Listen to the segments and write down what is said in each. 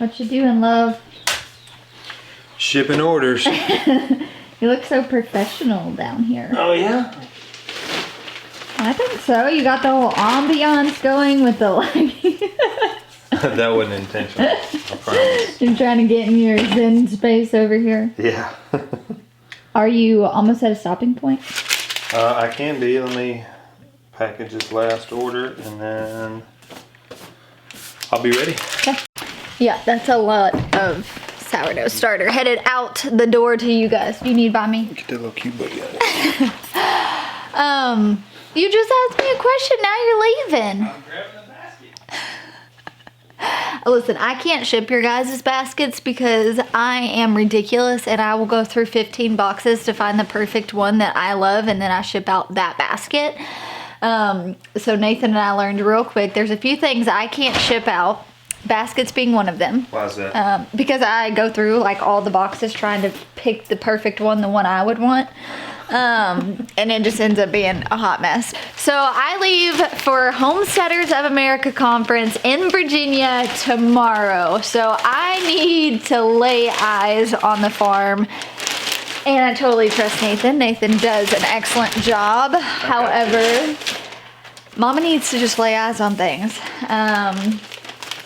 What you doing, love? Shipping orders. You look so professional down here. Oh yeah? I think so. You got the whole ambiance going with the lighting. That wasn't intentional, I promise. You're trying to get in your zen space over here. Yeah. Are you almost at a stopping point? I can be. Let me package this last order and then I'll be ready. Okay. Yeah, that's a lot of sourdough starter headed out the door to you guys. Do you need by me? Get that little cute booty out of it. You just asked me a question. Now you're leaving. I'm grabbing the basket. Listen, I can't ship your guys' baskets because I am ridiculous and I will go through 15 boxes to find the perfect one that I love and then I ship out that basket. So Nathan and I learned real quick, there's a few things I can't ship out, baskets being one of them. Why is that? Because I go through like all the boxes trying to pick the perfect one, the one I would want. And it just ends up being a hot mess. So I leave for Homesteaders of America Conference in Virginia tomorrow. So I need to lay eyes on the farm. And I totally trust Nathan. Nathan does an excellent job. Okay. However, Mama needs to just lay eyes on things.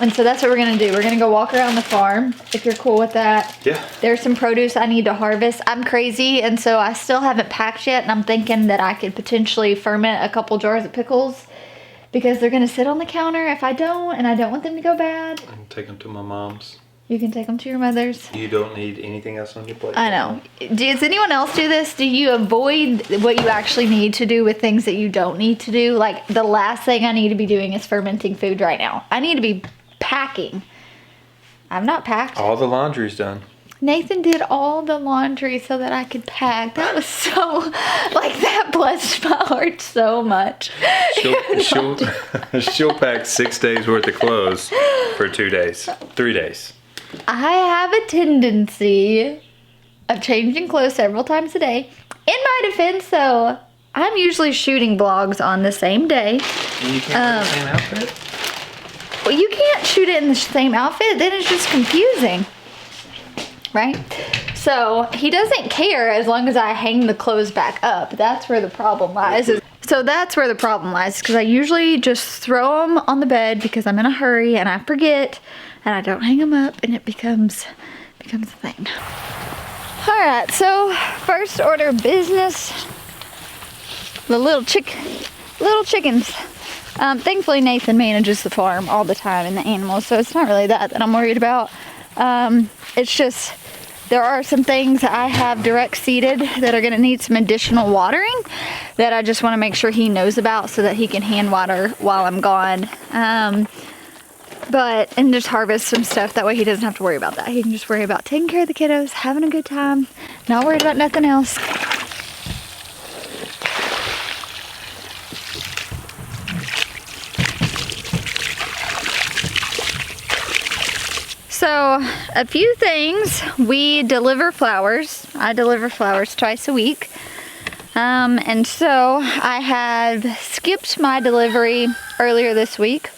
And so that's what we're gonna do. We're gonna go walk around the farm, if you're cool with that. Yeah. There's some produce I need to harvest. I'm crazy, and so I still haven't packed yet, and I'm thinking that I could potentially ferment a couple jars of pickles because they're gonna sit on the counter if I don't, and I don't want them to go bad. I can take them to my mom's. You can take them to your mother's. You don't need anything else on your plate. I know. Does anyone else do this? Do you avoid what you actually need to do with things that you don't need to do? Like, the last thing I need to be doing is fermenting food right now. I need to be packing. I've not packed. All the laundry's done. Nathan did all the laundry so that I could pack. That was so, like, that blessed my heart so much. She'll pack 6 days worth of clothes for 2 days, 3 days. I have a tendency of changing clothes several times a day. In my defense, though, I'm usually shooting vlogs on the same day. And you can't wear the same outfit? Well, you can't shoot it in the same outfit, then it's just confusing, right? So he doesn't care as long as I hang the clothes back up. That's where the problem lies. So that's where the problem lies, because I usually just throw them on the bed because I'm in a hurry and I forget and I don't hang them up and it becomes a thing. All right, so first order of business, the little chickens. Thankfully Nathan manages the farm all the time and the animals, so it's not really that I'm worried about. It's just there are some things I have direct seeded that are gonna need some additional watering that I just wanna make sure he knows about so that he can hand water while I'm gone. And just harvest some stuff, that way he doesn't have to worry about that. He can just worry about taking care of the kiddos, having a good time, not worried about nothing else. So, a few things. We deliver flowers. I deliver flowers twice a week. And so I had skipped my delivery earlier this week.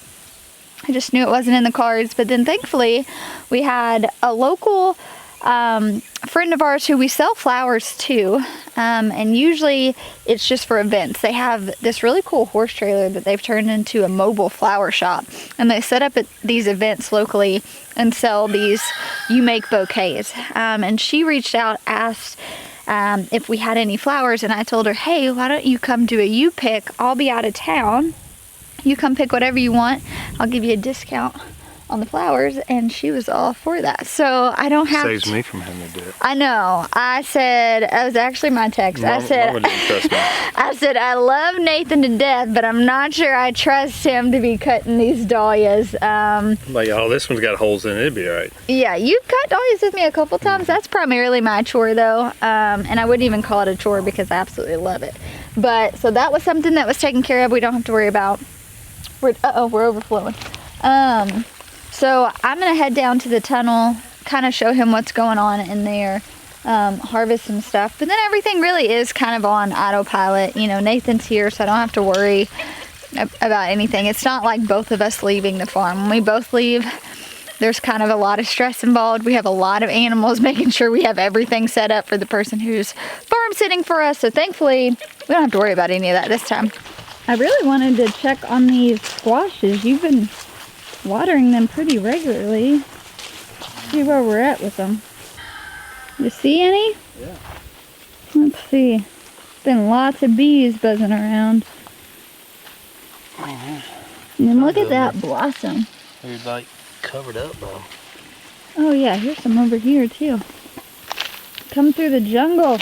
I just knew it wasn't in the cards, but then thankfully we had a local friend of ours who we sell flowers to, and usually it's just for events. They have this really cool horse trailer that they've turned into a mobile flower shop, and they set up at these events locally and sell these You Make bouquets. And she reached out, asked if we had any flowers, and I told her, hey, why don't you come do a You Pick? I'll be out of town. You come pick whatever you want. I'll give you a discount on the flowers, and she was all for that. So I don't have Saves me from having to do it. I know. I said, it was actually my text. Mama didn't trust me. I said, I love Nathan to death, but I'm not sure I trust him to be cutting these dahlias. Like, oh, this one's got holes in it. It'd be all right. Yeah, you've cut dahlias with me a couple times. That's primarily my chore, though. And I wouldn't even call it a chore because I absolutely love it. But, so that was something that was taken care of. We don't have to worry about. We're overflowing. So I'm gonna head down to the tunnel, kind of show him what's going on in there, harvest some stuff. But then everything really is kind of on autopilot. You know, Nathan's here, so I don't have to worry about anything. It's not like both of us leaving the farm. When we both leave, there's kind of a lot of stress involved. We have a lot of animals, making sure we have everything set up for the person who's farm sitting for us. So thankfully, we don't have to worry about any of that this time. I really wanted to check on these squashes. You've been watering them pretty regularly. See where we're at with them. You see any? Yeah. Let's see. Been lots of bees buzzing around. And then look at that blossom. They're like covered up though. Oh yeah, here's some over here too. Come through the jungle.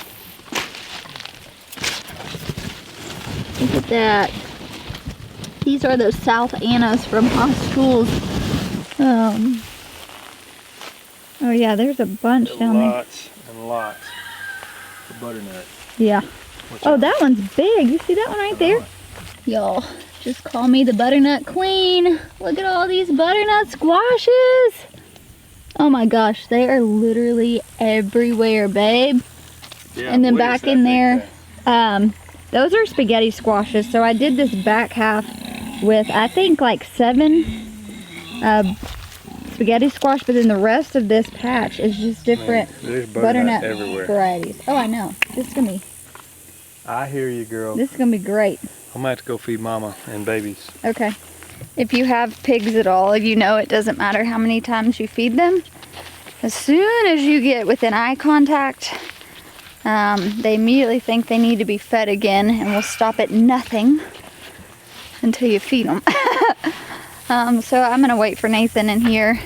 Look at that. These are those South Annas from Hostels. Oh yeah, there's a bunch down there. Lots and lots of butternut. Yeah. Oh, that one's big. You see that one right there? Y'all, just call me the Butternut Queen. Look at all these butternut squashes. Oh my gosh, they are literally everywhere, babe. Yeah, And then back in there, those are spaghetti squashes. So I did this back half with, I think, like 7 spaghetti squash, but then the rest of this patch is just different butternut everywhere. varieties. Oh, I know. This is gonna be. I hear you, girl. This is gonna be great. I'm gonna have to go feed mama and babies. Okay. If you have pigs at all, you know it doesn't matter how many times you feed them. As soon as you get within eye contact, they immediately think they need to be fed again and will stop at nothing until you feed them. So I'm gonna wait for Nathan in here.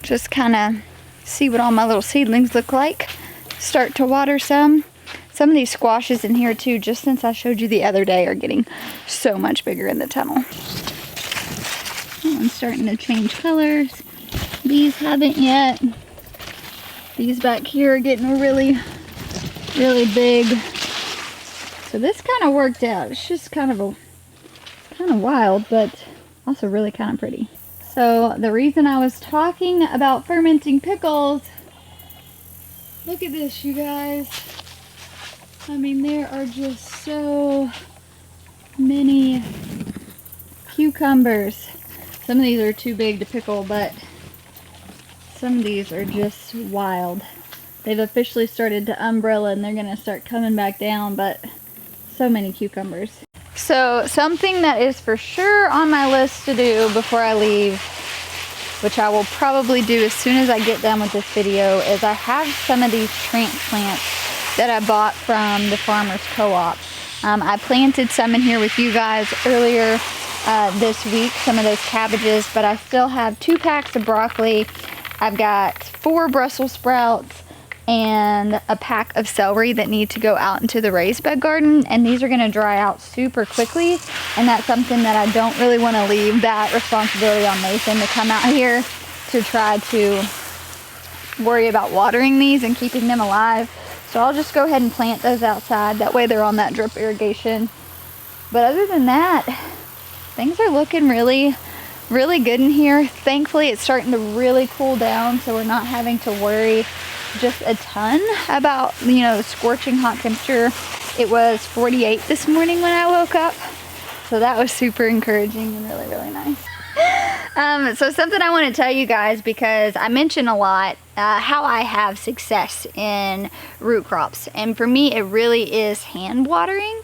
Just kind of see what all my little seedlings look like. Start to water some. Some of these squashes in here too, just since I showed you the other day, are getting so much bigger in the tunnel. That one's starting to change colors. These haven't yet. These back here are getting really, really big. So this kind of worked out. It's just kind of wild, but also really kind of pretty. So the reason I was talking about fermenting pickles, look at this, you guys. I mean, there are just so many cucumbers. Some of these are too big to pickle, but some of these are just wild. They've officially started to umbrella and they're gonna start coming back down, but so many cucumbers. So something that is for sure on my list to do before I leave, which I will probably do as soon as I get done with this video, is I have some of these transplants that I bought from the Farmers Co-op. I planted some in here with you guys earlier this week, some of those cabbages, but I still have 2 packs of broccoli. I've got 4 Brussels sprouts and a pack of celery that need to go out into the raised bed garden, and these are going to dry out super quickly, and that's something that I don't really want to leave that responsibility on Nathan to come out here to try to worry about watering these and keeping them alive. So I'll just go ahead and plant those outside. That way they're on that drip irrigation. But other than that, things are looking really, really good in here. Thankfully, it's starting to really cool down, so we're not having to worry just a ton about, you know, the scorching hot temperature. It was 48 this morning when I woke up. So that was super encouraging and really, really nice. So something I want to tell you guys, because I mention a lot how I have success in root crops, and for me it really is hand watering.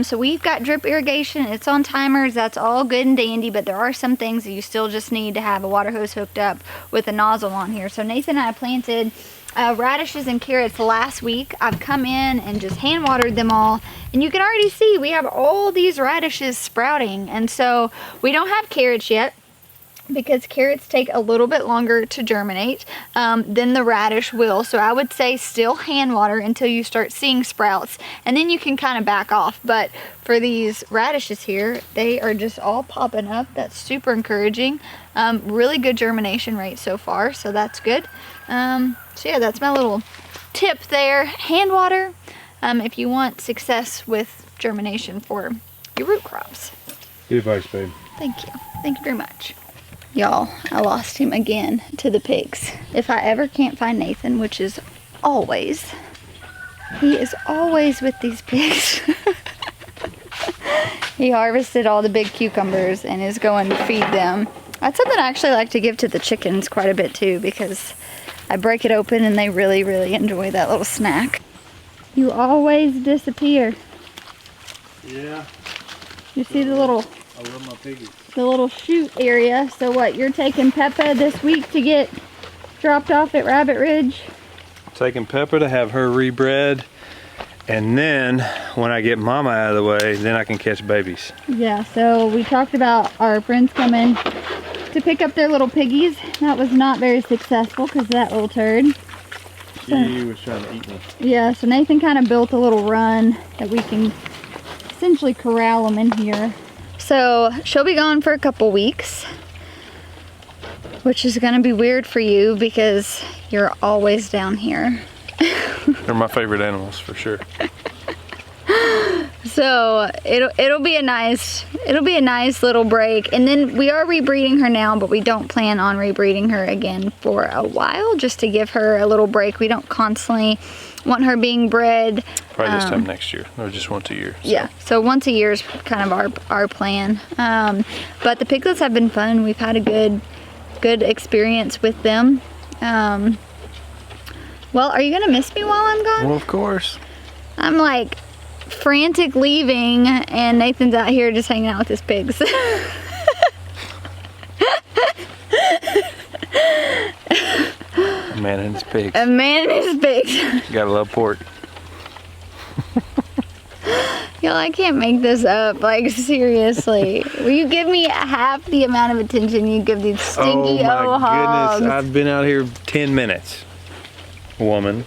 So we've got drip irrigation, it's on timers, that's all good and dandy, but there are some things that you still just need to have a water hose hooked up with a nozzle on here. So Nathan and I planted radishes and carrots last week. I've come in and just hand watered them all, and you can already see we have all these radishes sprouting. And so we don't have carrots yet, because carrots take a little bit longer to germinate than the radish will. So I would say still hand water until you start seeing sprouts, and then you can kind of back off. But for these radishes here, they are just all popping up. That's super encouraging. Really good germination rate so far, so that's good. So yeah, that's my little tip there. Hand water if you want success with germination for your root crops. Good advice, babe. Thank you. Thank you very much. Y'all, I lost him again to the pigs. If I ever can't find Nathan, which is always, he is always with these pigs. He harvested all the big cucumbers and is going to feed them. That's something I actually like to give to the chickens quite a bit too, because I break it open and they really, really enjoy that little snack. You always disappear. Yeah. You see the little, I love my piggies. the little chute area. So what, you're taking Peppa this week to get dropped off at Rabbit Ridge? Taking Peppa to have her rebred, and then when I get Mama out of the way, then I can catch babies. Yeah, so we talked about our friends coming to pick up their little piggies. That was not very successful because that little turd. He was trying to eat me. Yeah, so Nathan kind of built a little run that we can essentially corral them in here. So she'll be gone for a couple weeks, which is gonna be weird for you because you're always down here. They're my favorite animals for sure. So it'll be a nice little break, and then we are rebreeding her now, but we don't plan on rebreeding her again for a while, just to give her a little break. We don't constantly want her being bred. Probably this time next year, or just once a year. So. Yeah, so once a year is kind of our plan. But the piglets have been fun. We've had a good experience with them. Well, are you gonna miss me while I'm gone? Well, of course. I'm like frantic leaving, and Nathan's out here just hanging out with his pigs. A man and his pigs. A man and his pigs. Gotta love pork. Yo, I can't make this up. Like, seriously. Will you give me half the amount of attention you give these stinky oh my hogs? goodness, I've been out here 10 minutes, woman.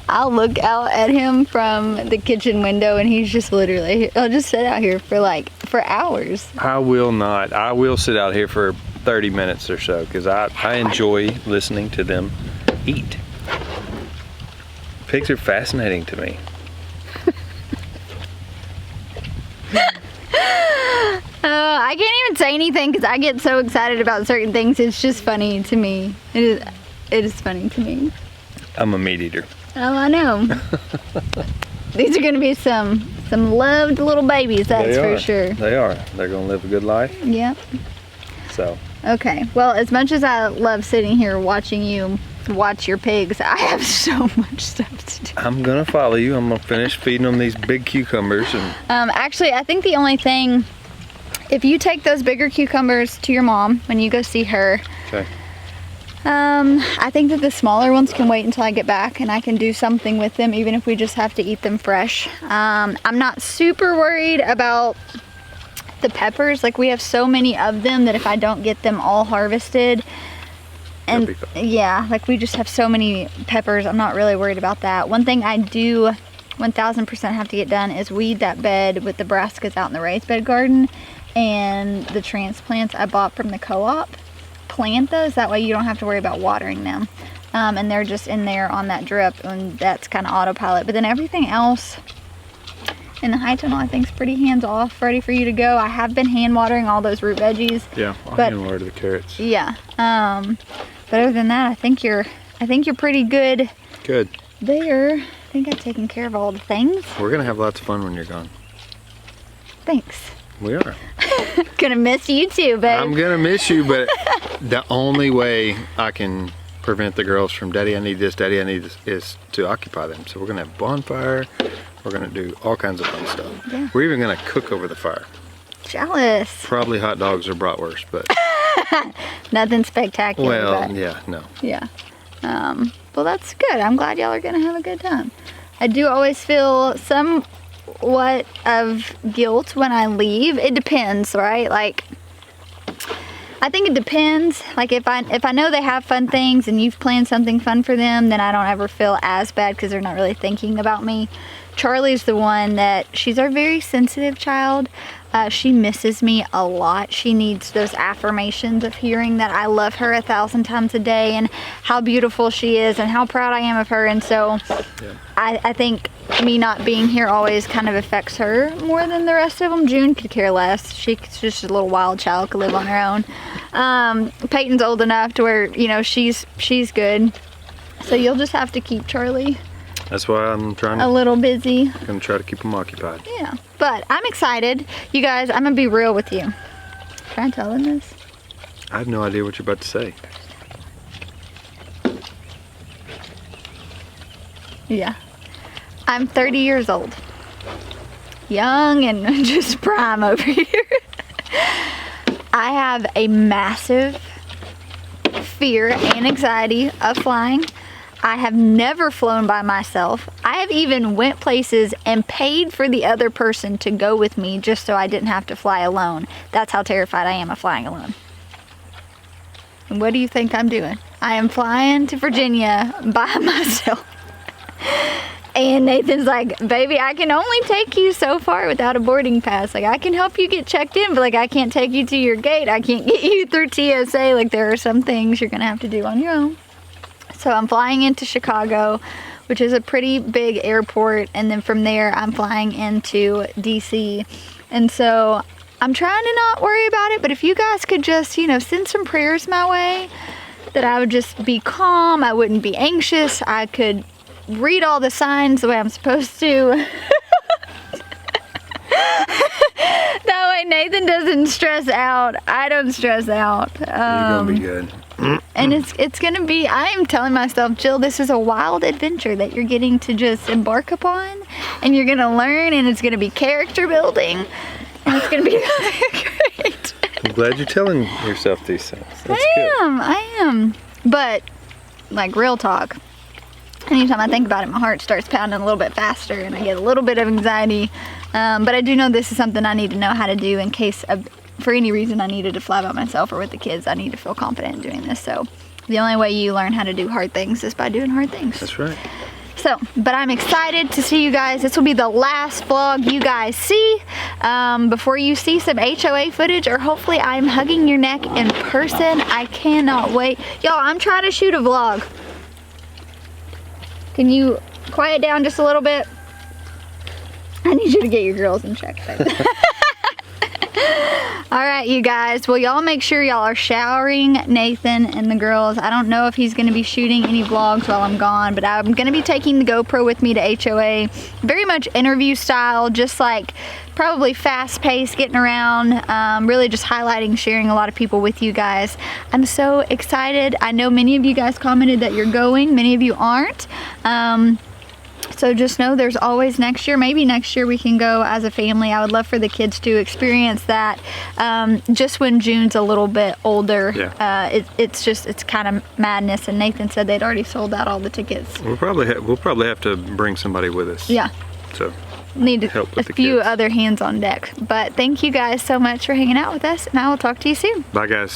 I'll look out at him from the kitchen window, and he's just literally, I'll just sit out here for hours. I will not. I will sit out here for 30 minutes or so, because I enjoy listening to them eat. Pigs are fascinating to me. I can't even say anything because I get so excited about certain things. It's just funny to me. It is funny to me. I'm a meat eater. Oh, I know. These are going to be some loved little babies, that's for sure. They are. They're going to live a good life. Yep. So. Okay. Well, as much as I love sitting here watching you watch your pigs, I have so much stuff to do. I'm going to follow you. I'm going to finish feeding them these big cucumbers. And actually, I think the only thing, if you take those bigger cucumbers to your mom when you go see her, okay. I think that the smaller ones can wait until I get back, and I can do something with them, even if we just have to eat them fresh. I'm not super worried about the peppers. Like, we have so many of them that if I don't get them all harvested, and yeah, like, we just have so many peppers, I'm not really worried about that. One thing I do 1000% have to get done is weed that bed with the brassicas out in the raised bed garden, and the transplants I bought from the co-op. Plant those, that way you don't have to worry about watering them, and they're just in there on that drip, and that's kind of autopilot. But then everything else in the high tunnel I think is pretty hands off, ready for you to go. I have been hand watering all those root veggies. Yeah, I'll hand water the carrots. Yeah, but other than that, I think you're pretty good. Good. There, I think I've taken care of all the things. We're gonna have lots of fun when you're gone. Thanks. We are. Gonna miss you too, babe. I'm gonna miss you, but the only way I can prevent the girls from Daddy I need this, Daddy I need this, is to occupy them. So we're gonna have a bonfire, we're gonna do all kinds of fun stuff. Yeah. We're even gonna cook over the fire. Jealous. Probably hot dogs or bratwurst, but nothing spectacular. well, but yeah, no. yeah. Well, that's good. I'm glad y'all are gonna have a good time. I do always feel somewhat of guilt when I leave. It depends, right? Like, I think it depends. Like, if I know they have fun things and you've planned something fun for them, then I don't ever feel as bad because they're not really thinking about me. Charlie's the one that, she's our very sensitive child. She misses me a lot. She needs those affirmations of hearing that I love her 1,000 times a day and how beautiful she is and how proud I am of her. And so yeah. I think me not being here always kind of affects her more than the rest of them. June could care less. She's just a little wild child, could live on her own. Peyton's old enough to where, you know, she's good. So you'll just have to keep Charlie. That's why I'm trying to, a little busy. I'm gonna try to keep them occupied. Yeah, but I'm excited. You guys, I'm gonna be real with you. Can I tell them this? I have no idea what you're about to say. Yeah. I'm 30 years old. Young and just prime over here. I have a massive fear and anxiety of flying. I have never flown by myself. I have even went places and paid for the other person to go with me just so I didn't have to fly alone. That's how terrified I am of flying alone. And what do you think I'm doing? I am flying to Virginia by myself. And Nathan's like, baby, I can only take you so far without a boarding pass. Like, I can help you get checked in, but like, I can't take you to your gate. I can't get you through TSA. Like, there are some things you're gonna have to do on your own. So I'm flying into Chicago, which is a pretty big airport, and then from there I'm flying into DC. And so I'm trying to not worry about it, but if you guys could just, you know, send some prayers my way, that I would just be calm, I wouldn't be anxious, I could read all the signs the way I'm supposed to. That way Nathan doesn't stress out, I don't stress out. You're gonna be good. And it's gonna be, I am telling myself, Jill, this is a wild adventure that you're getting to just embark upon, and you're gonna learn, and it's gonna be character building, and it's gonna be great. I'm glad you're telling yourself these things. That's I am. But, like, real talk, anytime I think about it, my heart starts pounding a little bit faster, and I get a little bit of anxiety. But I do know this is something I need to know how to do in case of, for any reason I needed to fly by myself or with the kids. I need to feel confident in doing this. So the only way you learn how to do hard things is by doing hard things. That's right. So, but I'm excited to see you guys. This will be the last vlog you guys see before you see some HOA footage, or hopefully I'm hugging your neck in person. I cannot wait. Y'all, I'm trying to shoot a vlog. Can you quiet down just a little bit? I need you to get your girls in check. Alright, you guys. Well, y'all make sure y'all are showering Nathan and the girls. I don't know if he's going to be shooting any vlogs while I'm gone, but I'm going to be taking the GoPro with me to HOA. Very much interview style, just like probably fast paced, getting around, really just highlighting, sharing a lot of people with you guys. I'm so excited. I know many of you guys commented that you're going, many of you aren't. So just know there's always next year. Maybe next year we can go as a family. I would love for the kids to experience that. Just when June's a little bit older, yeah. It's kind of madness. And Nathan said they'd already sold out all the tickets. We'll probably have to bring somebody with us. Yeah. So need help with a few other hands on deck. But thank you guys so much for hanging out with us, and I will talk to you soon. Bye, guys.